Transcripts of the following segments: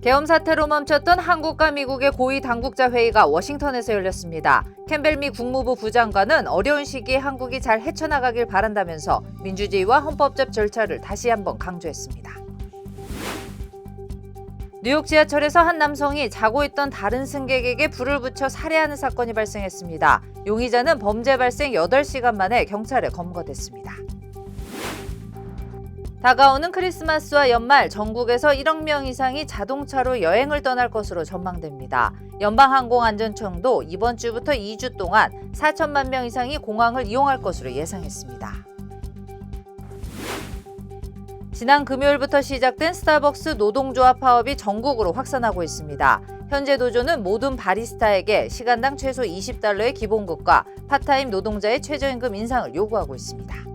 계엄 사태로 멈췄던 한국과 미국의 고위 당국자 회의가 워싱턴에서 열렸습니다. 캠벨 미 국무부 부장관은 어려운 시기에 한국이 잘 헤쳐나가길 바란다면서 민주주의와 헌법적 절차를 다시 한번 강조했습니다. 뉴욕 지하철에서 한 남성이 자고 있던 다른 승객에게 불을 붙여 살해하는 사건이 발생했습니다. 용의자는 범죄 발생 8시간 만에 경찰에 검거됐습니다. 다가오는 크리스마스와 연말 전국에서 1억 명 이상이 자동차로 여행을 떠날 것으로 전망됩니다. 연방항공안전청도 이번 주부터 2주 동안 4천만 명 이상이 공항을 이용할 것으로 예상했습니다. 지난 금요일부터 시작된 스타벅스 노동조합 파업이 전국으로 확산하고 있습니다. 현재 노조는 모든 바리스타에게 시간당 최소 $20의 기본급과 파타임 노동자의 최저임금 인상을 요구하고 있습니다.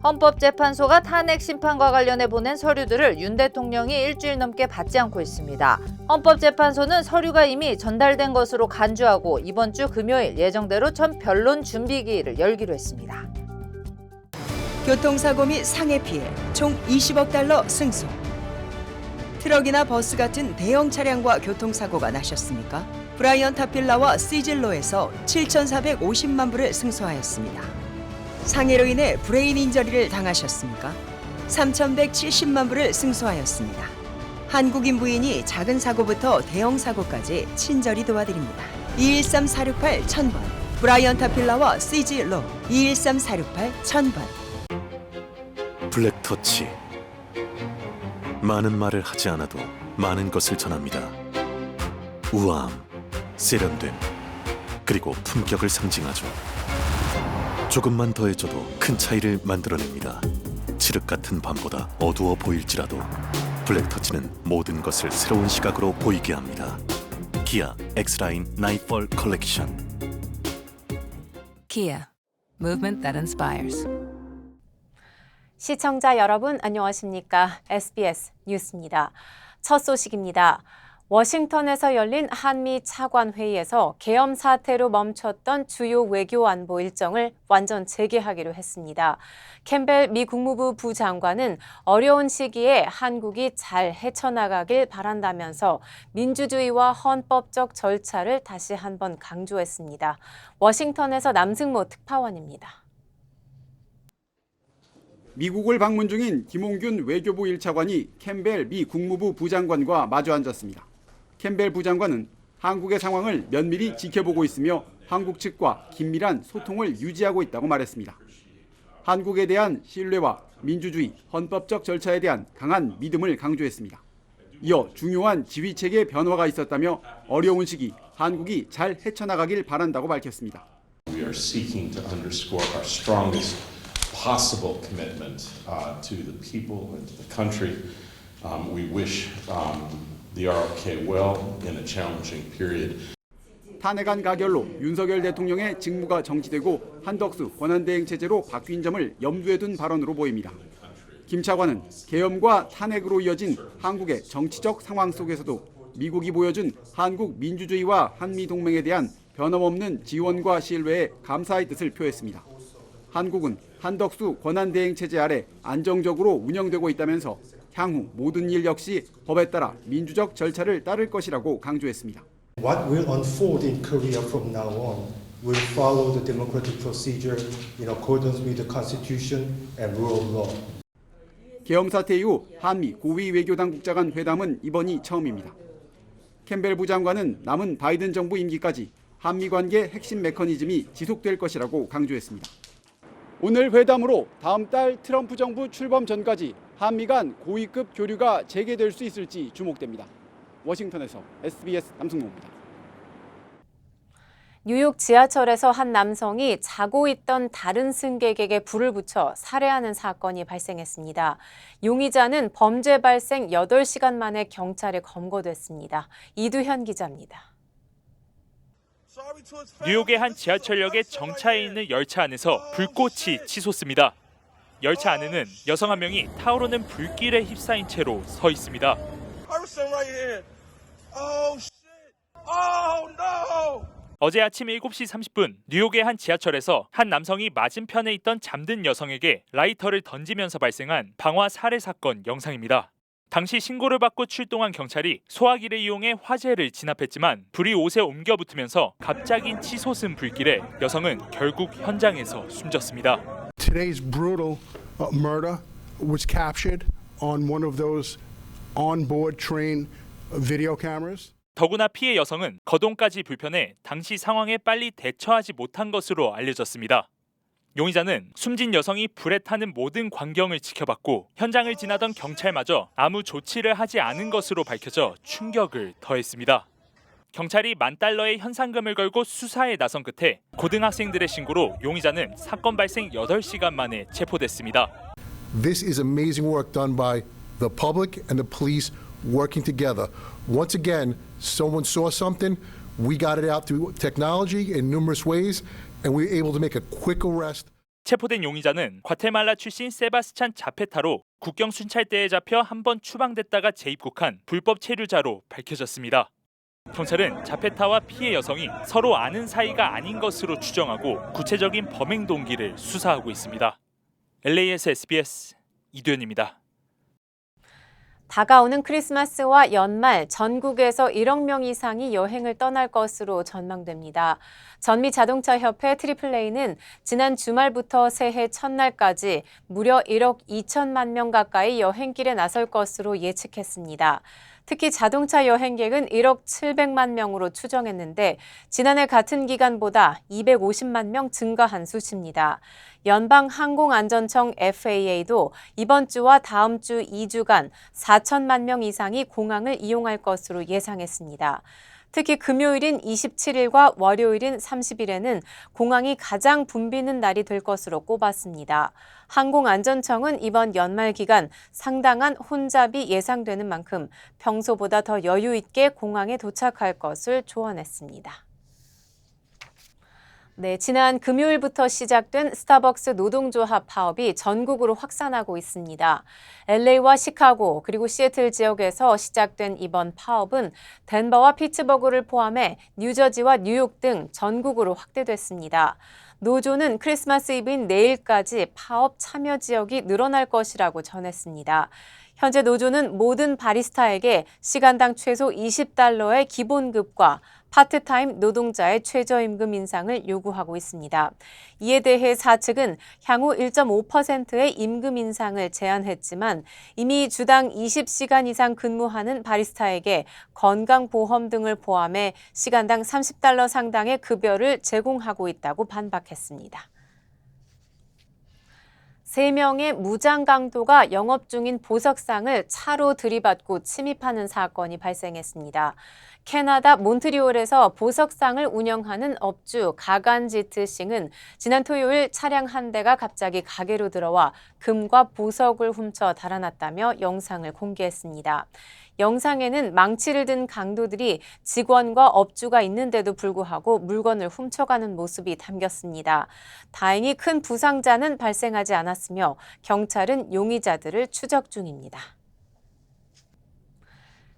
헌법재판소가 탄핵 심판과 관련해 보낸 서류들을 윤 대통령이 일주일 넘게 받지 않고 있습니다. 헌법재판소는 서류가 이미 전달된 것으로 간주하고 이번 주 금요일 예정대로 첫 변론 준비기일을 열기로 했습니다. 교통사고 및 상해 피해 총 20억 달러 승소. 트럭이나 버스 같은 대형 차량과 교통사고가 나셨습니까? 브라이언 타필라와 시즐로에서 7,450만 불을 승소하였습니다. 상해로 인해 브레인 인저리를 당하셨습니까? 3,170만 불을 승소하였습니다. 한국인 부인이 작은 사고부터 대형 사고까지 친절히 도와드립니다. 213-468-1000번 브라이언 타필라와 시즐로 213-468-1000번. 블랙터치. 많은 말을 하지 않아도 많은 것을 전합니다. 우아함, 세련됨, 그리고 품격을 상징하죠. 조금만 더해줘도 큰 차이를 만들어냅니다. 칠흑 같은 밤보다 어두워 보일지라도 블랙터치는 모든 것을 새로운 시각으로 보이게 합니다. 기아 X라인 나이트폴 컬렉션. Kia, movement that inspires. 시청자 여러분 안녕하십니까? SBS 뉴스입니다. 첫 소식입니다. 워싱턴에서 열린 한미 차관회의에서 계엄 사태로 멈췄던 주요 외교 안보 일정을 완전 재개하기로 했습니다. 캠벨 미 국무부 부장관은 어려운 시기에 한국이 잘 헤쳐나가길 바란다면서 민주주의와 헌법적 절차를 다시 한번 강조했습니다. 워싱턴에서 남승모 특파원입니다. 미국을 방문 중인 김홍균 외교부 1차관이 캠벨 미 국무부 부장관과 마주 앉았습니다. 캠벨 부장관은 한국의 상황을 면밀히 지켜보고 있으며 한국 측과 긴밀한 소통을 유지하고 있다고 말했습니다. 한국에 대한 신뢰와 민주주의, 헌법적 절차에 대한 강한 믿음을 강조했습니다. 이어 중요한 지휘체계 변화가 있었다며 어려운 시기 한국이 잘 헤쳐나가길 바란다고 밝혔습니다. We are seeking to underscore our strongest possible commitment to the people and to the country. We wish the RFK well in a challenging period. 탄핵안 가결로 윤석열 대통령의 직무가 정지되고 한덕수 권한대행 체제로 바뀐 점을 염두에 둔 발언으로 보입니다. 김 차관은 계엄과 탄핵으로 이어진 한국의 정치적 상황 속에서도 미국이 보여준 한국 민주주의와 한미 동맹에 대한 변함없는 지원과 신뢰에 감사의 뜻을 표했습니다. 한국은 한덕수 권한대행 체제 아래 안정적으로 운영되고 있다면서 향후 모든 일 역시 법에 따라 민주적 절차를 따를 것이라고 강조했습니다. What will unfold in Korea from now on will follow the democratic procedure in accordance with the Constitution and rule of law. 계엄 사태 이후 한미 고위 외교 당국자 간 회담은 이번이 처음입니다. 캠벨 부장관은 남은 바이든 정부 임기까지 한미 관계 핵심 메커니즘이 지속될 것이라고 강조했습니다. 오늘 회담으로 다음 달 트럼프 정부 출범 전까지 한미 간 고위급 교류가 재개될 수 있을지 주목됩니다. 워싱턴에서 SBS 남승모입니다. 뉴욕 지하철에서 한 남성이 자고 있던 다른 승객에게 불을 붙여 살해하는 사건이 발생했습니다. 용의자는 범죄 발생 8시간 만에 경찰에 검거됐습니다. 이두현 기자입니다. 뉴욕의 한 지하철역의 정차해 있는 열차 안에서 불꽃이 치솟습니다. 열차 안에는 여성 한 명이 타오르는 불길에 휩싸인 채로 서 있습니다. 어제 아침 7시 30분 뉴욕의 한 지하철에서 한 남성이 맞은편에 있던 잠든 여성에게 라이터를 던지면서 발생한 방화 살해 사건 영상입니다. 당시 신고를 받고 출동한 경찰이 소화기를 이용해 화재를 진압했지만 불이 옷에 옮겨 붙으면서 갑자기 치솟은 불길에 여성은 결국 현장에서 숨졌습니다. Today's brutal murder was captured on one of those onboard train video cameras. 더구나 피해 여성은 거동까지 불편해 당시 상황에 빨리 대처하지 못한 것으로 알려졌습니다. 용의자는 숨진 여성이 불에 타는 모든 광경을 지켜봤고 현장을 지나던 경찰마저 아무 조치를 하지 않은 것으로 밝혀져 충격을 더했습니다. 경찰이 $10,000의 현상금을 걸고 수사에 나선 끝에 고등학생들의 신고로 용의자는 사건 발생 8시간 만에 체포됐습니다. This is amazing work done by the public and the police working together. Once again, someone saw something, we got it out through technology in numerous ways, and we were able to make a quick arrest. 체포된 용의자는 과테말라 출신 세바스찬 자페타로 국경 순찰대에 잡혀 한 번 추방됐다가 재입국한 불법 체류자로 밝혀졌습니다. 경찰은 자페타와 피해 여성이 서로 아는 사이가 아닌 것으로 추정하고 구체적인 범행 동기를 수사하고 있습니다. LA에서 SBS 이도현입니다. 다가오는 크리스마스와 연말 전국에서 1억 명 이상이 여행을 떠날 것으로 전망됩니다. 전미자동차협회 트리플레이는 지난 주말부터 새해 첫날까지 무려 1억 2천만 명 가까이 여행길에 나설 것으로 예측했습니다. 특히 자동차 여행객은 1억 700만 명으로 추정했는데 지난해 같은 기간보다 250만 명 증가한 수치입니다. 연방항공안전청 FAA도 이번 주와 다음 주 2주간 4천만 명 이상이 공항을 이용할 것으로 예상했습니다. 특히 금요일인 27일과 월요일인 30일에는 공항이 가장 붐비는 날이 될 것으로 꼽았습니다. 항공안전청은 이번 연말 기간 상당한 혼잡이 예상되는 만큼 평소보다 더 여유 있게 공항에 도착할 것을 조언했습니다. 네, 지난 금요일부터 시작된 스타벅스 노동조합 파업이 전국으로 확산하고 있습니다. LA와 시카고 그리고 시애틀 지역에서 시작된 이번 파업은 덴버와 피츠버그를 포함해 뉴저지와 뉴욕 등 전국으로 확대됐습니다. 노조는 크리스마스 이브인 내일까지 파업 참여 지역이 늘어날 것이라고 전했습니다. 현재 노조는 모든 바리스타에게 시간당 최소 $20의 기본급과 파트타임 노동자의 최저임금 인상을 요구하고 있습니다. 이에 대해 사측은 향후 1.5%의 임금 인상을 제안했지만 이미 주당 20시간 이상 근무하는 바리스타에게 건강보험 등을 포함해 시간당 $30 상당의 급여를 제공하고 있다고 반박했습니다. 3명의 무장 강도가 영업 중인 보석상을 차로 들이받고 침입하는 사건이 발생했습니다. 캐나다 몬트리올에서 보석상을 운영하는 업주 가간지트싱은 지난 토요일 차량 한 대가 갑자기 가게로 들어와 금과 보석을 훔쳐 달아났다며 영상을 공개했습니다. 영상에는 망치를 든 강도들이 직원과 업주가 있는데도 불구하고 물건을 훔쳐가는 모습이 담겼습니다. 다행히 큰 부상자는 발생하지 않았으며 경찰은 용의자들을 추적 중입니다.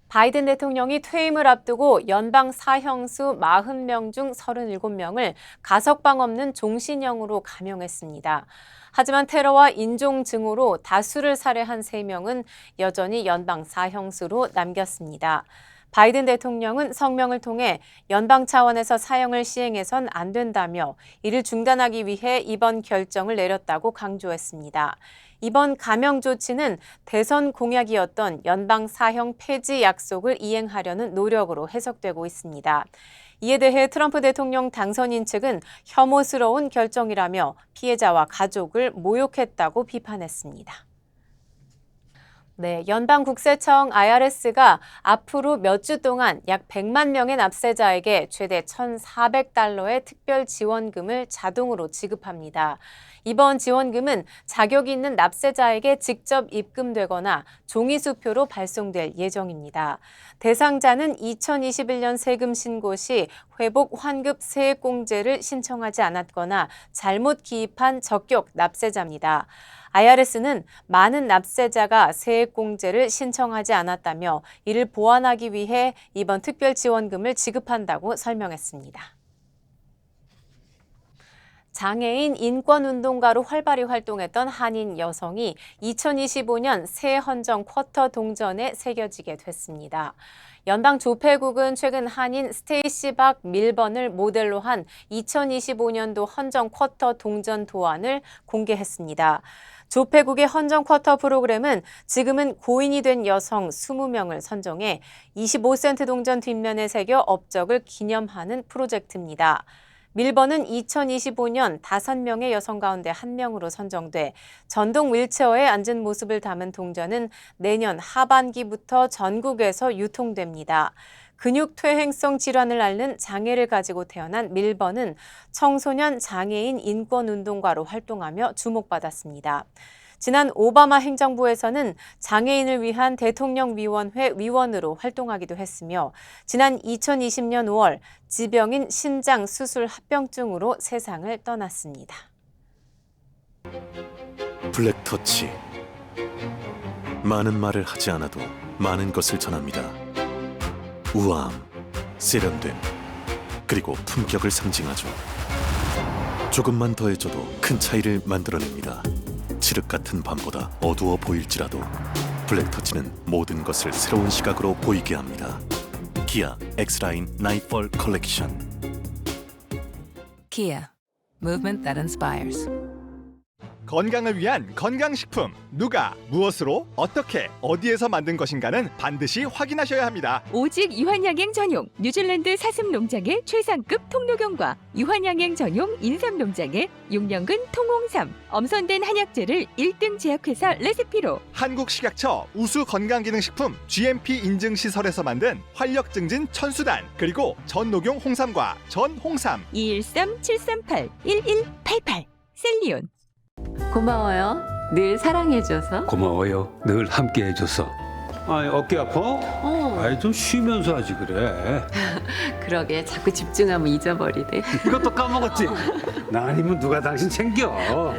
바이든 대통령이 퇴임을 앞두고 연방 사형수 40명 중 37명을 가석방 없는 종신형으로 감형했습니다. 하지만 테러와 인종 증오로 다수를 살해한 3명은 여전히 연방 사형수로 남겼습니다. 바이든 대통령은 성명을 통해 연방 차원에서 사형을 시행해선 안 된다며 이를 중단하기 위해 이번 결정을 내렸다고 강조했습니다. 이번 감형 조치는 대선 공약이었던 연방 사형 폐지 약속을 이행하려는 노력으로 해석되고 있습니다. 이에 대해 트럼프 대통령 당선인 측은 혐오스러운 결정이라며 피해자와 가족을 모욕했다고 비판했습니다. 네, 연방국세청 IRS가 앞으로 몇 주 동안 약 100만 명의 납세자에게 최대 $1,400의 특별 지원금을 자동으로 지급합니다. 이번 지원금은 자격이 있는 납세자에게 직접 입금되거나 종이수표로 발송될 예정입니다. 대상자는 2021년 세금 신고 시 회복 환급 세액공제를 신청하지 않았거나 잘못 기입한 적격 납세자입니다. IRS는 많은 납세자가 세액공제를 신청하지 않았다며 이를 보완하기 위해 이번 특별 지원금을 지급한다고 설명했습니다. 장애인 인권운동가로 활발히 활동했던 한인 여성이 2025년 새 헌정 쿼터 동전에 새겨지게 됐습니다. 연방 조폐국은 최근 한인 스테이시 박 밀번을 모델로 한 2025년도 헌정 쿼터 동전 도안을 공개했습니다. 조폐국의 헌정 쿼터 프로그램은 지금은 고인이 된 여성 20명을 선정해 25센트 동전 뒷면에 새겨 업적을 기념하는 프로젝트입니다. 밀번은 2025년 5명의 여성 가운데 1명으로 선정돼 전동 휠체어에 앉은 모습을 담은 동전은 내년 하반기부터 전국에서 유통됩니다. 근육퇴행성 질환을 앓는 장애를 가지고 태어난 밀번은 청소년 장애인 인권운동가로 활동하며 주목받았습니다. 지난 오바마 행정부에서는 장애인을 위한 대통령위원회 위원으로 활동하기도 했으며 지난 2020년 5월 지병인 신장 수술 합병증으로 세상을 떠났습니다. 블랙터치. 많은 말을 하지 않아도 많은 것을 전합니다. 우아함, 세련됨, 그리고 품격을 상징하죠. 조금만 더해줘도 큰 차이를 만들어냅니다. 칠흑 같은 밤보다 어두워 보일지라도 블랙터치는 모든 것을 새로운 시각으로 보이게 합니다. 기아 X라인 나이트폴 컬렉션. Kia, movement that inspires. 건강을 위한 건강식품, 누가, 무엇으로, 어떻게, 어디에서 만든 것인가는 반드시 확인하셔야 합니다. 오직 유한양행 전용 뉴질랜드 사슴 농장의 최상급 통로경과 유한양행 전용 인삼 농장의 육년근 통홍삼, 엄선된 한약재를 1등 제약회사 레시피로 한국식약처 우수 건강기능식품 GMP 인증 시설에서 만든 활력 증진 천수단, 그리고 전녹용 홍삼과 전홍삼. 213-738-1188 셀리온. 고마워요. 늘 사랑해줘서. 고마워요. 늘 함께해줘서. 아이, 어깨 아파? 아이, 좀 쉬면서 하지 그래. 그러게 자꾸 집중하면 잊어버리네. 이것도 까먹었지? 나 아니면 누가 당신 챙겨.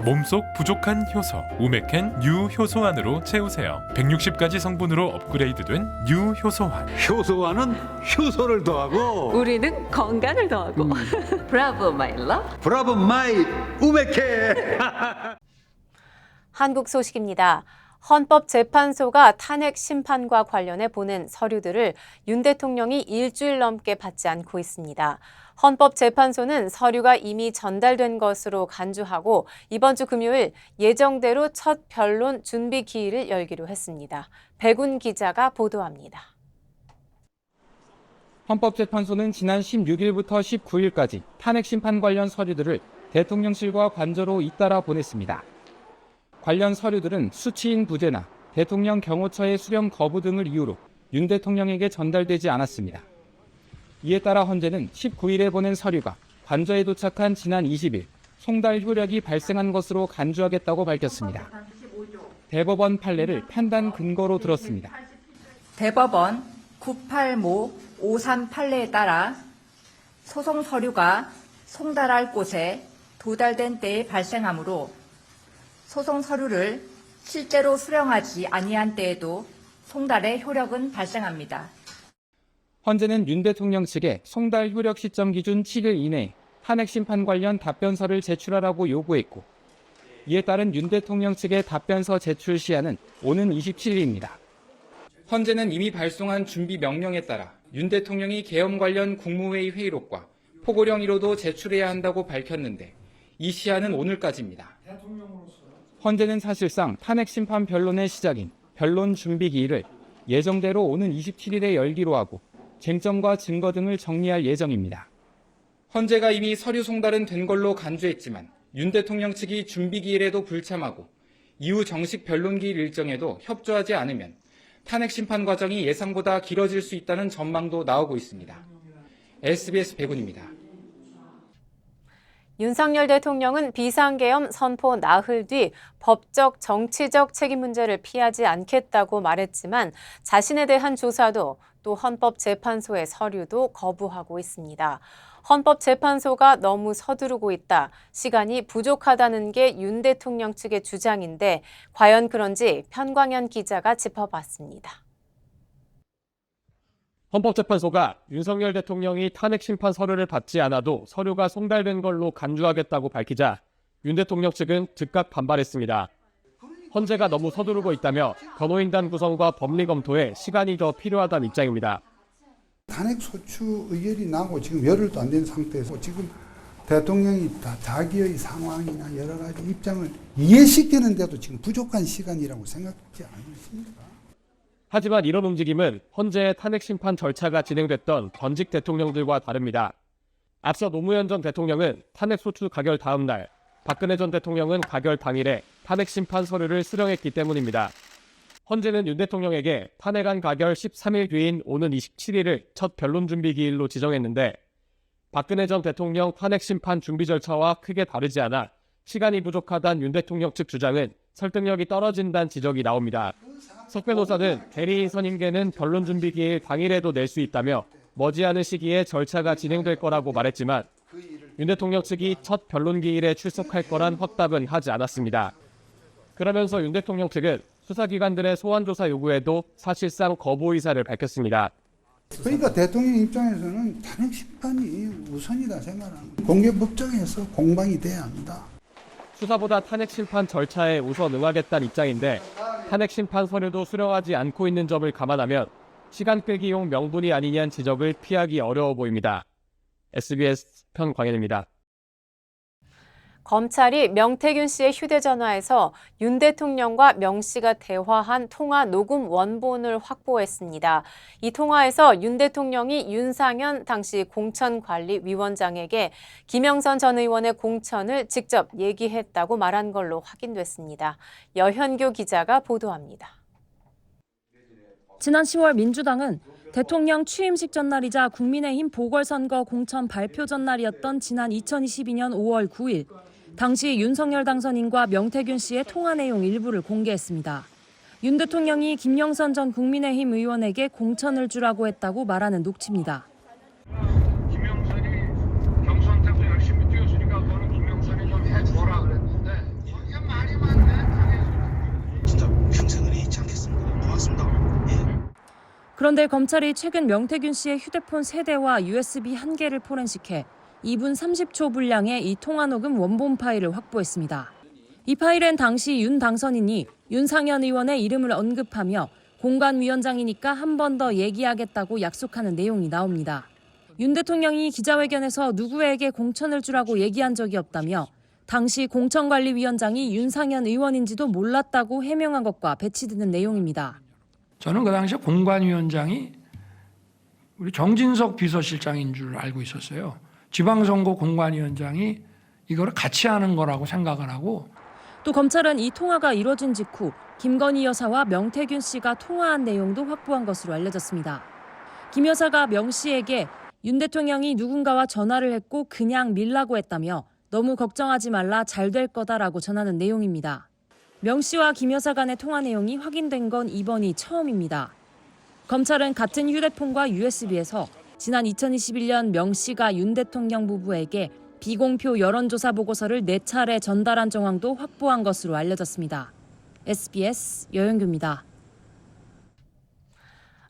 몸속 부족한 효소 우메켄 유효소환으로 채우세요. 160가지 성분으로 업그레이드된 유효소환. 효소환은 효소를 더하고 우리는 건강을 더하고. 브라보 마이 러브. 브라보 마이 우메켄. 한국 소식입니다. 헌법재판소가 탄핵 심판과 관련해 보낸 서류들을 윤 대통령이 일주일 넘게 받지 않고 있습니다. 헌법재판소는 서류가 이미 전달된 것으로 간주하고 이번 주 금요일 예정대로 첫 변론 준비 기일을 열기로 했습니다. 백운 기자가 보도합니다. 헌법재판소는 지난 16일부터 19일까지 탄핵 심판 관련 서류들을 대통령실과 관저로 잇따라 보냈습니다. 관련 서류들은 수치인 부재나 대통령 경호처의 수령 거부 등을 이유로 윤 대통령에게 전달되지 않았습니다. 이에 따라 헌재는 19일에 보낸 서류가 관저에 도착한 지난 20일 송달 효력이 발생한 것으로 간주하겠다고 밝혔습니다. 대법원 판례를 판단 근거로 들었습니다. 대법원 985 53 판례에 따라 소송 서류가 송달할 곳에 도달된 때에 발생하므로 소송 서류를 실제로 수령하지 아니한 때에도 송달의 효력은 발생합니다. 헌재는 윤 대통령 측에 송달 효력 시점 기준 7일 이내에 탄핵 심판 관련 답변서를 제출하라고 요구했고 이에 따른 윤 대통령 측의 답변서 제출 시한은 오는 27일입니다. 헌재는 이미 발송한 준비 명령에 따라 윤 대통령이 계엄 관련 국무회의 회의록과 포고령이로도 제출해야 한다고 밝혔는데 이 시한은 오늘까지입니다. 헌재는 사실상 탄핵 심판 변론의 시작인 변론 준비 기일을 예정대로 오는 27일에 열기로 하고 쟁점과 증거 등을 정리할 예정입니다. 헌재가 이미 서류 송달은 된 걸로 간주했지만 윤 대통령 측이 준비 기일에도 불참하고 이후 정식 변론 기일 일정에도 협조하지 않으면 탄핵 심판 과정이 예상보다 길어질 수 있다는 전망도 나오고 있습니다. SBS 백운입니다. 윤석열 대통령은 비상계엄 선포 나흘 뒤 법적, 정치적 책임 문제를 피하지 않겠다고 말했지만 자신에 대한 조사도 또 헌법재판소의 서류도 거부하고 있습니다. 헌법재판소가 너무 서두르고 있다, 시간이 부족하다는 게 윤 대통령 측의 주장인데 과연 그런지 편광현 기자가 짚어봤습니다. 헌법재판소가 윤석열 대통령이 탄핵 심판 서류를 받지 않아도 서류가 송달된 걸로 간주하겠다고 밝히자 윤 대통령 측은 즉각 반발했습니다. 헌재가 너무 서두르고 있다며 변호인단 구성과 법리 검토에 시간이 더 필요하다는 입장입니다. 탄핵 소추 의결이 나고 지금 열흘도 안 된 상태에서 지금 대통령이 자기의 상황이나 여러 가지 입장을 이해시키는데도 지금 부족한 시간이라고 생각하지 않으십니까? 하지만 이런 움직임은 헌재의 탄핵 심판 절차가 진행됐던 전직 대통령들과 다릅니다. 앞서 노무현 전 대통령은 탄핵 소추 가결 다음 날, 박근혜 전 대통령은 가결 당일에 탄핵 심판 서류를 수령했기 때문입니다. 헌재는 윤 대통령에게 탄핵안 가결 13일 뒤인 오는 27일을 첫 변론 준비 기일로 지정했는데 박근혜 전 대통령 탄핵 심판 준비 절차와 크게 다르지 않아 시간이 부족하다는 윤 대통령 측 주장은 설득력이 떨어진다는 지적이 나옵니다. 석 변호사는 대리인 선임계는 변론 준비 기일 당일에도 낼 수 있다며 머지않은 시기에 절차가 진행될 거라고 말했지만 윤 대통령 측이 첫 변론 기일에 출석할 거란 확답은 하지 않았습니다. 그러면서 윤 대통령 측은 수사기관들의 소환조사 요구에도 사실상 거부 의사를 밝혔습니다. 그러니까 대통령 입장에서는 탄핵 심판이 우선이다 생각합니다. 공개법정에서 공방이 돼야 합니다. 수사보다 탄핵 심판 절차에 우선 응하겠다는 입장인데 탄핵 심판 서류도 수령하지 않고 있는 점을 감안하면 시간 끌기용 명분이 아니냐는 지적을 피하기 어려워 보입니다. SBS 편광현입니다. 검찰이 명태균 씨의 휴대전화에서 윤 대통령과 명 씨가 대화한 통화 녹음 원본을 확보했습니다. 이 통화에서 윤 대통령이 윤상현 당시 공천관리위원장에게 김영선 전 의원의 공천을 직접 얘기했다고 말한 걸로 확인됐습니다. 여현교 기자가 보도합니다. 지난 10월 민주당은 대통령 취임식 전날이자 국민의힘 보궐선거 공천 발표 전날이었던 지난 2022년 5월 9일 당시 윤석열 당선인과 명태균 씨의 통화 내용 일부를 공개했습니다. 윤 대통령이 김영선 전 국민의힘 의원에게 공천을 주라고 했다고 말하는 녹취입니다. 김영선이 경선때도 열심히 뛰었으니까 너는 김영선이 좀 해줘라 그랬는데 이게 말이 많네. 진짜 평생을 잊지 않겠습니다. 고맙습니다. 그런데 검찰이 최근 명태균 씨의 휴대폰 3대와 USB 1개를 포렌식해 2분 30초 분량의 이 통화 녹음 원본 파일을 확보했습니다. 이 파일엔 당시 윤 당선인이 윤상현 의원의 이름을 언급하며 공관위원장이니까 한 번 더 얘기하겠다고 약속하는 내용이 나옵니다. 윤 대통령이 기자회견에서 누구에게 공천을 주라고 얘기한 적이 없다며 당시 공천관리위원장이 윤상현 의원인지도 몰랐다고 해명한 것과 배치되는 내용입니다. 저는 그 당시에 공관위원장이 우리 정진석 비서실장인 줄 알고 있었어요. 지방선거 공관위원장이 이거를 같이 하는 거라고 생각을 하고 또 검찰은 이 통화가 이뤄진 직후 김건희 여사와 명태균 씨가 통화한 내용도 확보한 것으로 알려졌습니다. 김 여사가 명 씨에게 윤 대통령이 누군가와 전화를 했고 그냥 밀라고 했다며 너무 걱정하지 말라 잘 될 거다라고 전하는 내용입니다. 명 씨와 김 여사 간의 통화 내용이 확인된 건 이번이 처음입니다. 검찰은 같은 휴대폰과 USB에서 지난 2021년 명 씨가 윤 대통령 부부에게 비공표 여론조사 보고서를 4차례 전달한 정황도 확보한 것으로 알려졌습니다. SBS 여영규입니다.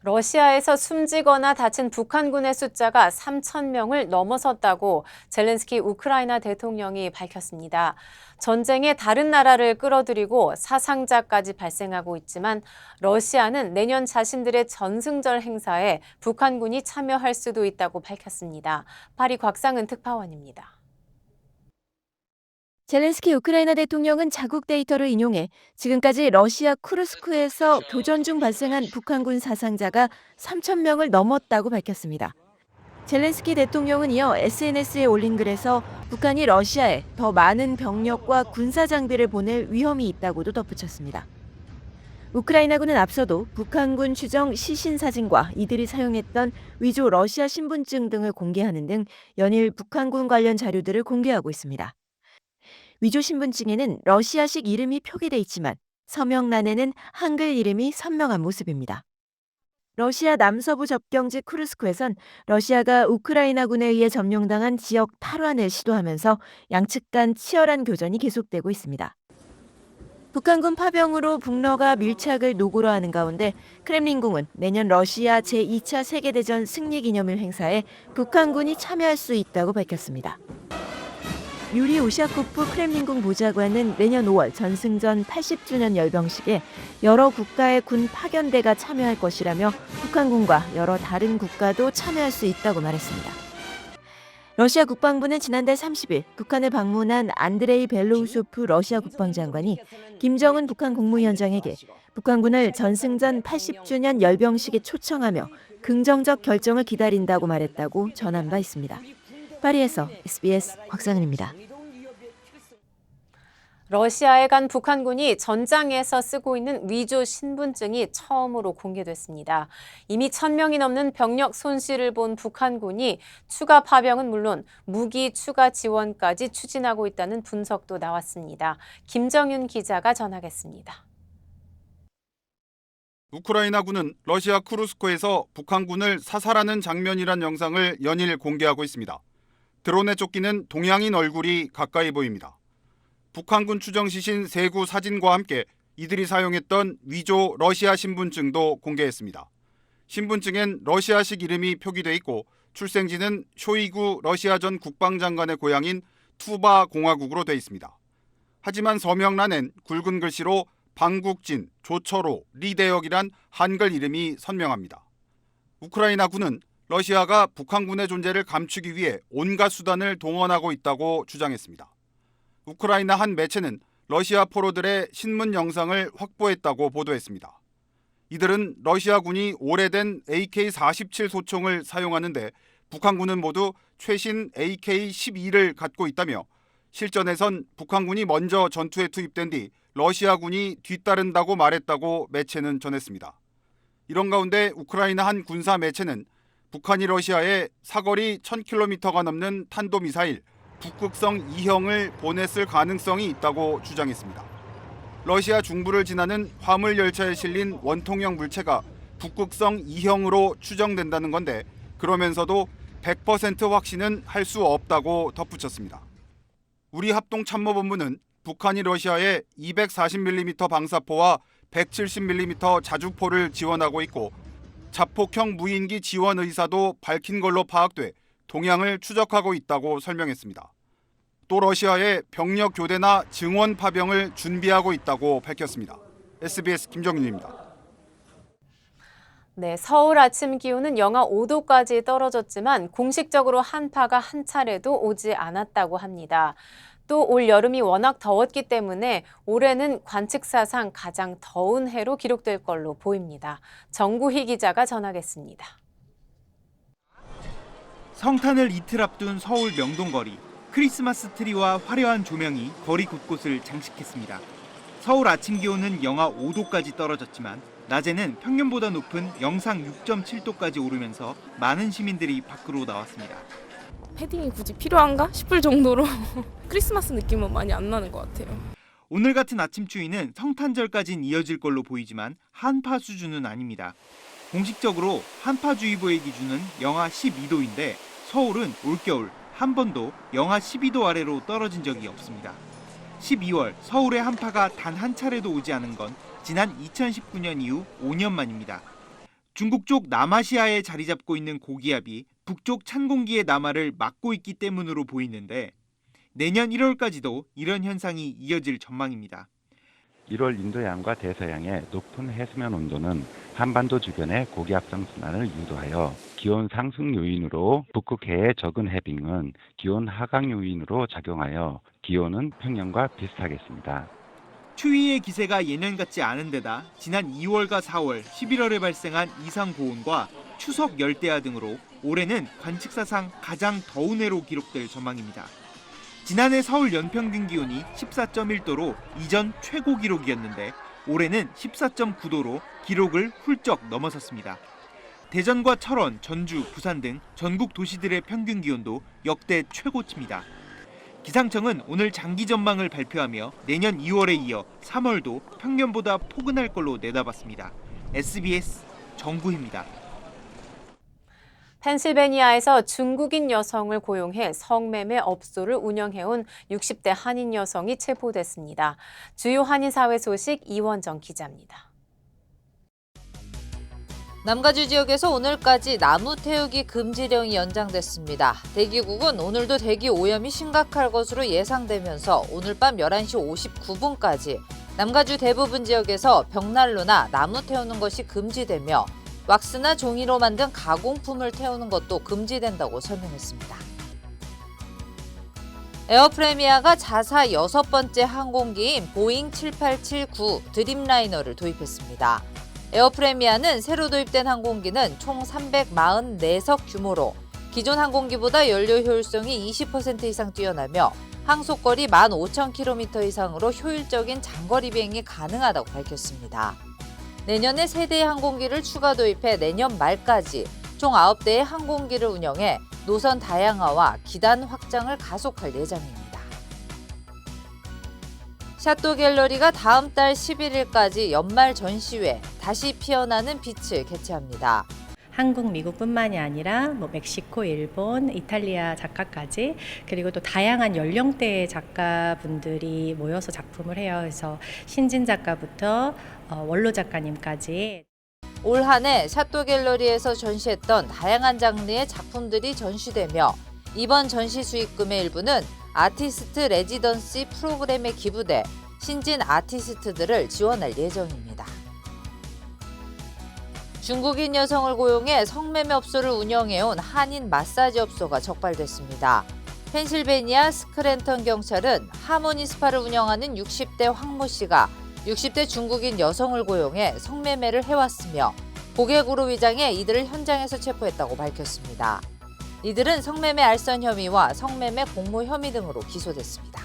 러시아에서 숨지거나 다친 북한군의 숫자가 3,000명을 넘어섰다고 젤렌스키 우크라이나 대통령이 밝혔습니다. 전쟁에 다른 나라를 끌어들이고 사상자까지 발생하고 있지만 러시아는 내년 자신들의 전승절 행사에 북한군이 참여할 수도 있다고 밝혔습니다. 파리 곽상은 특파원입니다. 젤렌스키 우크라이나 대통령은 자국 데이터를 인용해 지금까지 러시아 쿠르스크에서 교전 중 발생한 북한군 사상자가 3,000명을 넘었다고 밝혔습니다. 젤렌스키 대통령은 이어 SNS에 올린 글에서 북한이 러시아에 더 많은 병력과 군사 장비를 보낼 위험이 있다고도 덧붙였습니다. 우크라이나군은 앞서도 북한군 추정 시신 사진과 이들이 사용했던 위조 러시아 신분증 등을 공개하는 등 연일 북한군 관련 자료들을 공개하고 있습니다. 위조 신분증에는 러시아식 이름이 표기돼 있지만 서명란에는 한글 이름이 선명한 모습입니다. 러시아 남서부 접경지 쿠르스크에선 러시아가 우크라이나군에 의해 점령당한 지역 탈환을 시도하면서 양측 간 치열한 교전이 계속되고 있습니다. 북한군 파병으로 북러가 밀착을 노고로 하는 가운데 크렘린궁은 내년 러시아 제2차 세계대전 승리기념일 행사에 북한군이 참여할 수 있다고 밝혔습니다. 유리 우샤코프 크렘린궁 보좌관은 내년 5월 전승전 80주년 열병식에 여러 국가의 군 파견대가 참여할 것이라며 북한군과 여러 다른 국가도 참여할 수 있다고 말했습니다. 러시아 국방부는 지난달 30일 북한을 방문한 안드레이 벨로우소프 러시아 국방장관이 김정은 북한 국무위원장에게 북한군을 전승전 80주년 열병식에 초청하며 긍정적 결정을 기다린다고 말했다고 전한 바 있습니다. 파리에서 SBS 곽상은입니다. 러시아에 간 북한군이 전장에서 쓰고 있는 위조 신분증이 처음으로 공개됐습니다. 이미 1,000명이 넘는 병력 손실을 본 북한군이 추가 파병은 물론 무기 추가 지원까지 추진하고 있다는 분석도 나왔습니다. 김정윤 기자가 전하겠습니다. 우크라이나군은 러시아 쿠르스크에서 북한군을 사살하는 장면이란 영상을 연일 공개하고 있습니다. 드론에 쫓기는 동양인 얼굴이 가까이 보입니다. 북한군 추정시신 세구 사진과 함께 이들이 사용했던 위조 러시아 신분증도 공개했습니다. 신분증엔 러시아식 이름이 표기돼 있고 출생지는 쇼이구 러시아 전 국방장관의 고향인 투바 공화국으로 돼 있습니다. 하지만 서명란엔 굵은 글씨로 방국진, 조철호, 리대역이란 한글 이름이 선명합니다. 우크라이나군은 러시아가 북한군의 존재를 감추기 위해 온갖 수단을 동원하고 있다고 주장했습니다. 우크라이나 한 매체는 러시아 포로들의 신문 영상을 확보했다고 보도했습니다. 이들은 러시아군이 오래된 AK-47 소총을 사용하는데 북한군은 모두 최신 AK-12를 갖고 있다며 실전에선 북한군이 먼저 전투에 투입된 뒤 러시아군이 뒤따른다고 말했다고 매체는 전했습니다. 이런 가운데 우크라이나 한 군사 매체는 북한이 러시아에 사거리 1000km가 넘는 탄도미사일 북극성 2형을 보냈을 가능성이 있다고 주장했습니다. 러시아 중부를 지나는 화물 열차에 실린 원통형 물체가 북극성 2형으로 추정된다는 건데 그러면서도 100% 확신은 할 수 없다고 덧붙였습니다. 우리 합동참모본부는 북한이 러시아에 240mm 방사포와 170mm 자주포를 지원하고 있고 자폭형 무인기 지원 의사도 밝힌 걸로 파악돼 동향을 추적하고 있다고 설명했습니다. 또 러시아에 병력 교대나 증원 파병을 준비하고 있다고 밝혔습니다. SBS 김정윤입니다. 네, 서울 아침 기온은 영하 5도까지 떨어졌지만 공식적으로 한파가 한 차례도 오지 않았다고 합니다. 또 올 여름이 워낙 더웠기 때문에 올해는 관측사상 가장 더운 해로 기록될 걸로 보입니다. 정구희 기자가 전하겠습니다. 성탄을 이틀 앞둔 서울 명동거리. 크리스마스 트리와 화려한 조명이 거리 곳곳을 장식했습니다. 서울 아침 기온은 영하 5도까지 떨어졌지만 낮에는 평년보다 높은 영상 6.7도까지 오르면서 많은 시민들이 밖으로 나왔습니다. 패딩이 굳이 필요한가 싶을 정도로 크리스마스 느낌은 많이 안 나는 것 같아요. 오늘 같은 아침 추위는 성탄절까지는 이어질 걸로 보이지만 한파 수준은 아닙니다. 공식적으로 한파주의보의 기준은 영하 12도인데 서울은 올겨울 한 번도 영하 12도 아래로 떨어진 적이 없습니다. 12월 서울의 한파가 단 한 차례도 오지 않은 건 지난 2019년 이후 5년 만입니다. 중국 쪽 남아시아에 자리 잡고 있는 고기압이 북쪽 찬 공기의 남하를 막고 있기 때문으로 보이는데 내년 1월까지도 이런 현상이 이어질 전망입니다. 1월 인도양과 대서양의 높은 해수면 온도는 한반도 주변의 고기압성 순환을 유도하여 기온 상승 요인으로 북극해의 적은 해빙은 기온 하강 요인으로 작용하여 기온은 평년과 비슷하겠습니다. 추위의 기세가 예년 같지 않은 데다 지난 2월과 4월, 11월에 발생한 이상 고온과 추석 열대야 등으로 올해는 관측사상 가장 더운 해로 기록될 전망입니다. 지난해 서울 연평균 기온이 14.1도로 이전 최고 기록이었는데 올해는 14.9도로 기록을 훌쩍 넘어섰습니다. 대전과 철원, 전주, 부산 등 전국 도시들의 평균 기온도 역대 최고치입니다. 기상청은 오늘 장기 전망을 발표하며 내년 2월에 이어 3월도 평년보다 포근할 걸로 내다봤습니다. SBS 정구희입니다. 펜실베니아에서 중국인 여성을 고용해 성매매 업소를 운영해온 60대 한인 여성이 체포됐습니다. 주요 한인사회 소식 이원정 기자입니다. 남가주 지역에서 오늘까지 나무 태우기 금지령이 연장됐습니다. 대기국은 오늘도 대기 오염이 심각할 것으로 예상되면서 오늘 밤 11시 59분까지 남가주 대부분 지역에서 벽난로나 나무 태우는 것이 금지되며 왁스나 종이로 만든 가공품을 태우는 것도 금지된다고 설명했습니다. 에어프레미아가 자사 6번째 항공기인 보잉 7879 드림라이너를 도입했습니다. 에어프레미아는 새로 도입된 항공기는 총 344석 규모로 기존 항공기보다 연료 효율성이 20% 이상 뛰어나며 항속거리 15,000km 이상으로 효율적인 장거리 비행이 가능하다고 밝혔습니다. 내년에 3대의 항공기를 추가 도입해 내년 말까지 총 9대의 항공기를 운영해 노선 다양화와 기단 확장을 가속할 예정입니다. 샤또 갤러리가 다음 달 11일까지 연말 전시회 다시 피어나는 빛을 개최합니다. 한국, 미국뿐만이 아니라 멕시코, 일본, 이탈리아 작가까지 그리고 또 다양한 연령대의 작가분들이 모여서 작품을 해요. 그래서 신진 작가부터 원로 작가님까지. 올 한 해 샤또 갤러리에서 전시했던 다양한 장르의 작품들이 전시되며 이번 전시 수익금의 일부는 아티스트 레지던시 프로그램에 기부돼 신진 아티스트들을 지원할 예정입니다. 중국인 여성을 고용해 성매매 업소를 운영해온 한인 마사지 업소가 적발됐습니다. 펜실베니아 스크랜턴 경찰은 하모니 스파를 운영하는 60대 황모 씨가 60대 중국인 여성을 고용해 성매매를 해왔으며 고객으로 위장해 이들을 현장에서 체포했다고 밝혔습니다. 이들은 성매매 알선 혐의와 성매매 공모 혐의 등으로 기소됐습니다.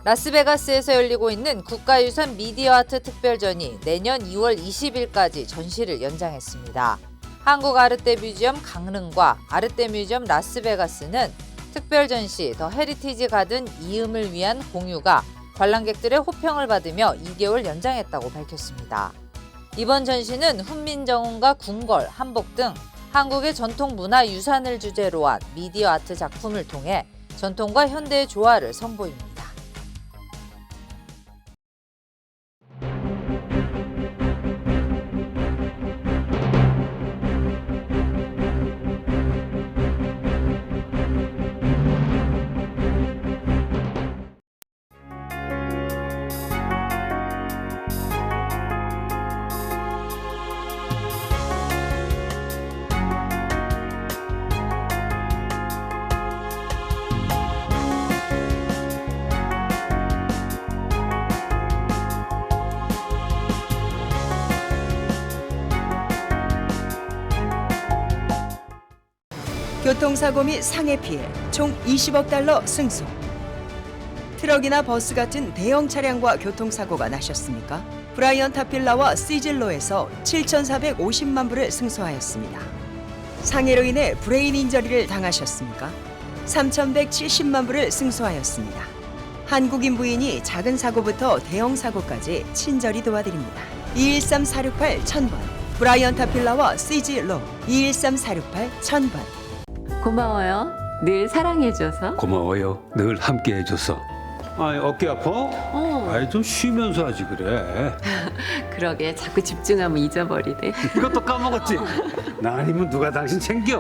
라스베가스에서 열리고 있는 국가유산 미디어 아트 특별전이 내년 2월 20일까지 전시를 연장했습니다. 한국 아르떼 뮤지엄 강릉과 아르떼 뮤지엄 라스베가스는 특별 전시 더 헤리티지 가든 이음을 위한 공유가 관람객들의 호평을 받으며 2개월 연장했다고 밝혔습니다. 이번 전시는 훈민정음과 궁궐, 한복 등 한국의 전통 문화 유산을 주제로 한 미디어 아트 작품을 통해 전통과 현대의 조화를 선보입니다. 교통사고 및 상해 피해 총 20억 달러 승소. 트럭이나 버스 같은 대형 차량과 교통사고가 나셨습니까? 브라이언 타필라와 시즐로에서 7,450만 불을 승소하였습니다. 상해로 인해 브레인 인저리를 당하셨습니까? 3,170만 불을 승소하였습니다. 한국인 부인이 작은 사고부터 대형 사고까지 친절히 도와드립니다. 213-468-1000번 브라이언 타필라와 시즐로 213-468-1000번. 고마워요. 늘 사랑해줘서. 고마워요. 늘 함께해줘서. 어깨 아파? 좀 쉬면서 하지 그래. 그러게 자꾸 집중하면 잊어버리네. 이것도 까먹었지? 나 아니면 누가 당신 챙겨.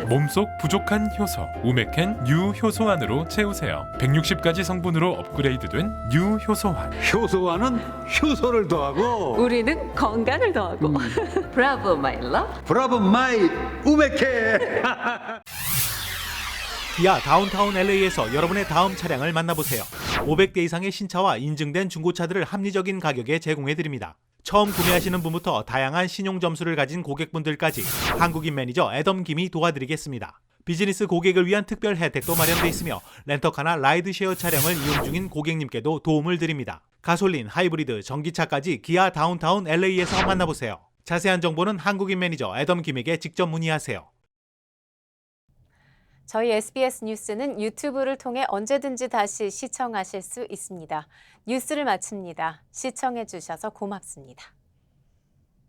몸속 부족한 효소 우메켄 U 효소환으로 채우세요. 160가지 성분으로 업그레이드된 U 효소환. 효소환은 효소를 더하고 우리는 건강을 더하고. 브라보 마이 러브. 브라보 마이 우메켄. 기아 다운타운 LA에서 여러분의 다음 차량을 만나보세요. 500대 이상의 신차와 인증된 중고차들을 합리적인 가격에 제공해드립니다. 처음 구매하시는 분부터 다양한 신용 점수를 가진 고객분들까지 한국인 매니저 애덤 김이 도와드리겠습니다. 비즈니스 고객을 위한 특별 혜택도 마련돼 있으며 렌터카나 라이드쉐어 차량을 이용 중인 고객님께도 도움을 드립니다. 가솔린, 하이브리드, 전기차까지 기아 다운타운 LA에서 만나보세요. 자세한 정보는 한국인 매니저 애덤 김에게 직접 문의하세요. 저희 SBS 뉴스는 유튜브를 통해 언제든지 다시 시청하실 수 있습니다. 뉴스를 마칩니다. 시청해 주셔서 고맙습니다.